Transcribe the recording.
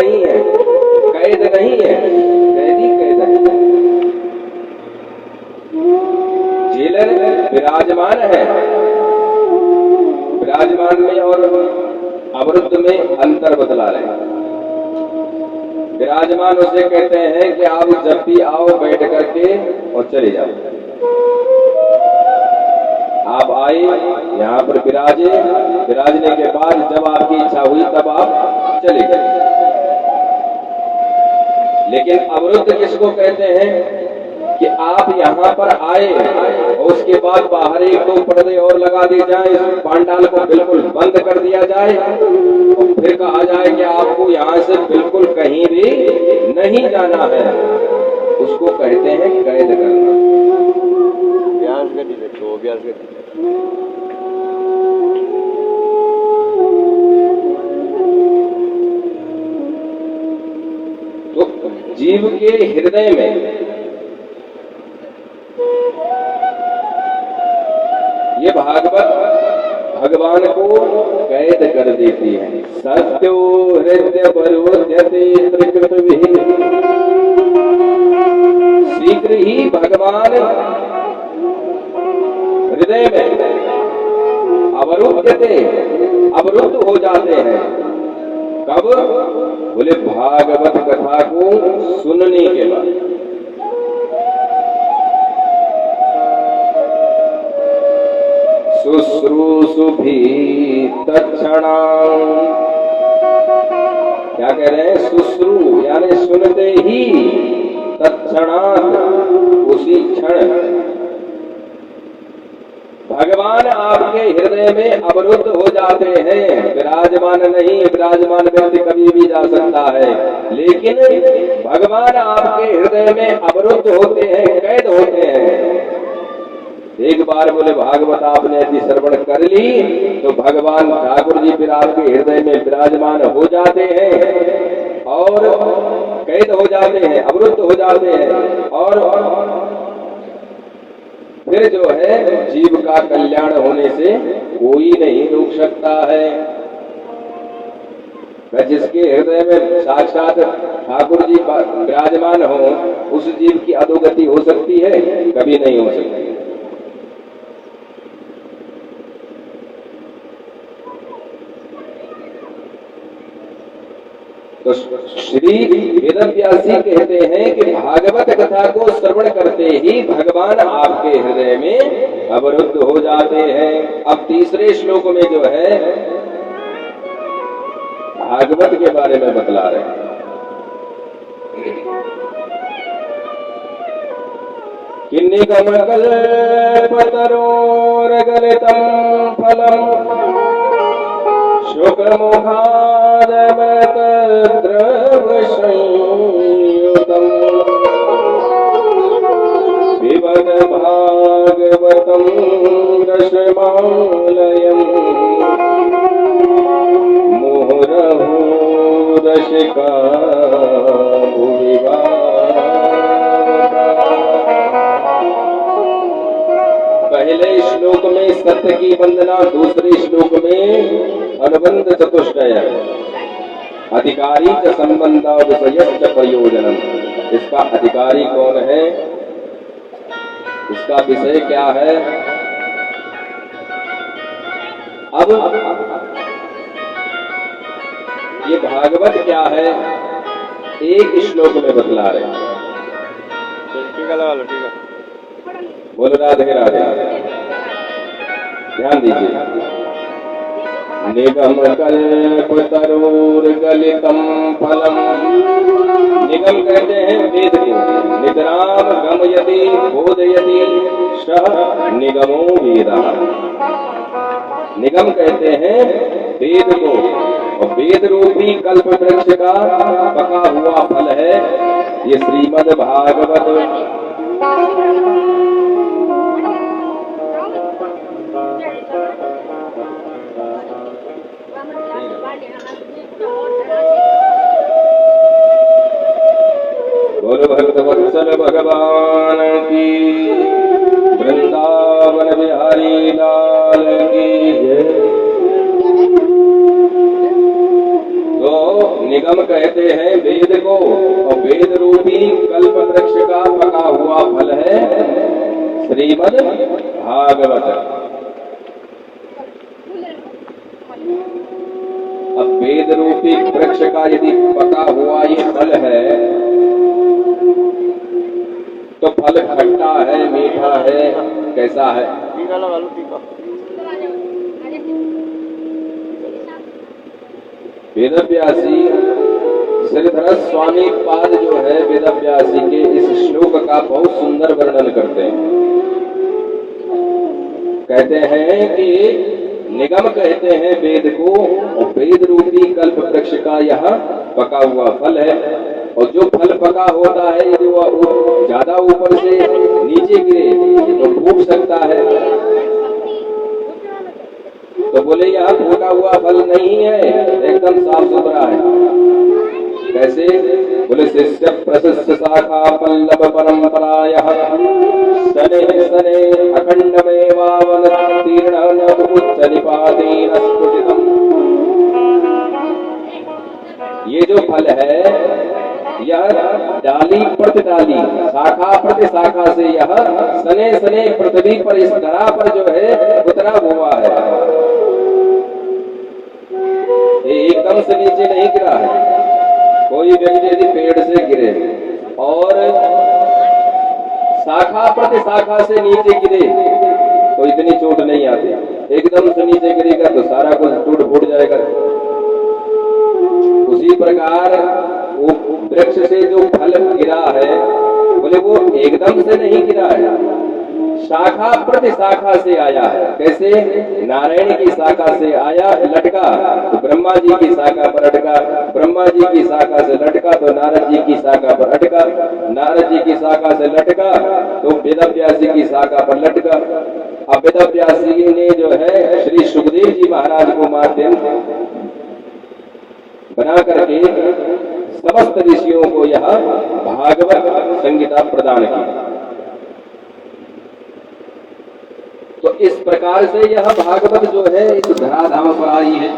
नहीं है, कैद नहीं है, कैदी कैद है। जेलर विराजमान है, विराजमान में और अवरुद्ध में अंतर बतला रहे हैं। विराजमान उसे कहते हैं कि आप जब भी आओ बैठ करके और चले जाओ। आप आए यहाँ पर विराजे, विराजने के बाद जब आपकी इच्छा हुई तब आप चले गए। लेकिन अवरुद्ध किसको कहते हैं कि आप यहाँ पर आए और उसके बाद बाहर एक दो पर्दे और लगा दिए जाए, पांडाल को बिल्कुल बंद कर दिया जाए और फिर कहा जाए कि आपको यहाँ से बिल्कुल कहीं भी नहीं जाना है, उसको कहते हैं कैद करना। तो जीव के हृदय में ये भागवत भगवान को कैद कर देती है। सत्यो हृदय परोद्यते प्रकृत विहित, शीघ्र ही भगवान हृदय में अवरुद्धते, अवरुद्ध हो जाते हैं। कब? बोले भागवत कथा को सुनने के बाद। शुश्रूषु भी तत्क्षणा, क्या कह रहे हैं? शुश्रू यानी सुनते ही, तत्क्षणात् उसी क्षण भगवान आपके हृदय में अवरुद्ध हो जाते हैं। विराजमान नहीं, विराजमान व्यक्ति कभी भी जा सकता है, लेकिन भगवान आपके हृदय में अवरुद्ध होते हैं, कैद होते हैं। एक बार बोले भागवत आपने यदि श्रवण कर ली तो भगवान ठाकुर जी फिर आपके हृदय में विराजमान हो जाते हैं और कैद हो जाते हैं, अवरुद्ध हो जाते हैं। और फिर जो है जीव का कल्याण होने से कोई नहीं रोक सकता है। जिसके हृदय में साक्षात ठाकुर जी विराजमान हो, उस जीव की अधोगति हो सकती है? कभी नहीं हो सकती। तो श्री वेदव्यासी कहते हैं कि भागवत कथा को श्रवण करते ही भगवान आपके हृदय में अवरुद्ध हो जाते हैं। अब तीसरे श्लोक में जो है भागवत के बारे में बतला रहे हैं। किन्निकम कल्पतरोर्गलितं फलम् शुक्रमुखादमृतद्रवसंयुतं पिबत भागवतं रसमालयम् मुहुरहो रसिका भुवि पहले श्लोक में सत्य की वंदना, दूसरे श्लोक में अनुबंध चतुष्टय, अधिकारी च संबंध विषय च प्रयोजनम। इसका अधिकारी कौन है, इसका विषय क्या है? अब ये भागवत क्या है एक श्लोक में बतला रहे हैं। बोलो राधे राधे। ध्यान दीजिए। निगम कल्पतरोर्गलितं फलम्, निगम कहते हैं वेद को, निद्राम गमयति बोधयति सः निगमो वेदः। निगम कहते हैं वेद को, और वेद रूपी कल्प वृक्ष का पका हुआ फल है ये श्रीमद् भागवत। बोलो भक्तवत्सल भगवान की, वृंदावन बिहारी लाल की जय। तो निगम निगम कहते हैं वेद को, और वेद रूपी कल्प वृक्ष का पका हुआ फल है श्रीमद् भागवत। अब वेद रूपी वृक्ष का यदि पका हुआ ये फल है तो फल खट्टा है, मीठा है, कैसा है? वेदव्यासी श्रीधर स्वामी पाद जो है वेदव्यासी के इस श्लोक का बहुत सुंदर वर्णन करते हैं। कहते हैं कि निगम कहते हैं वेद को, और वेद रूपी कल्प वृक्ष का यह पका हुआ फल है। और जो फल पका होता है यदि वह ज्यादा ऊपर से नीचे गिरे तो फूट सकता है। तो बोले यह फूटा हुआ फल नहीं है, एकदम साफ सुथरा है। कैसे? बोले शिष्य प्रशस्त शाखा पल्लव परंपरायः शनैः शनैः अखंडमेवावतीर्ण न उच्च निपातेन स्फुटितम्। ये जो फल है यह डाली प्रति डाली, शाखा प्रति शाखा से यह सने सने पृथ्वी पर इस धरा पर जो है उतरा हुआ है, एकदम से नीचे नहीं गिरा है। कोई व्यक्ति यदि पेड़ से गिरे और शाखा प्रति शाखा से नीचे गिरे तो इतनी चोट नहीं आती, एकदम से नीचे गिरेगा तो सारा कुछ टूट फूट जाएगा। उसी प्रकार वो वृक्ष से जो फल गिरा है बोले वो एकदम से नहीं गिरा है, शाखा प्रति शाखा से आया है। कैसे? नारायण की शाखा से आया लटका तो ब्रह्मा जी की शाखा पर अटका, ब्रह्मा जी की शाखा से लटका तो नारद जी की शाखा पर अटका, नारद जी की शाखा से लटका तो वेदव्यासी की शाखा पर लटका। अब वेदव्यासी ने जो है श्री सुखदेव जी महाराज को माध्यम बना करके समस्त ऋषियों को यह भागवत संहिता प्रदान की। तो इस प्रकार से यह भागवत जो है इस धराधाम पर आई है।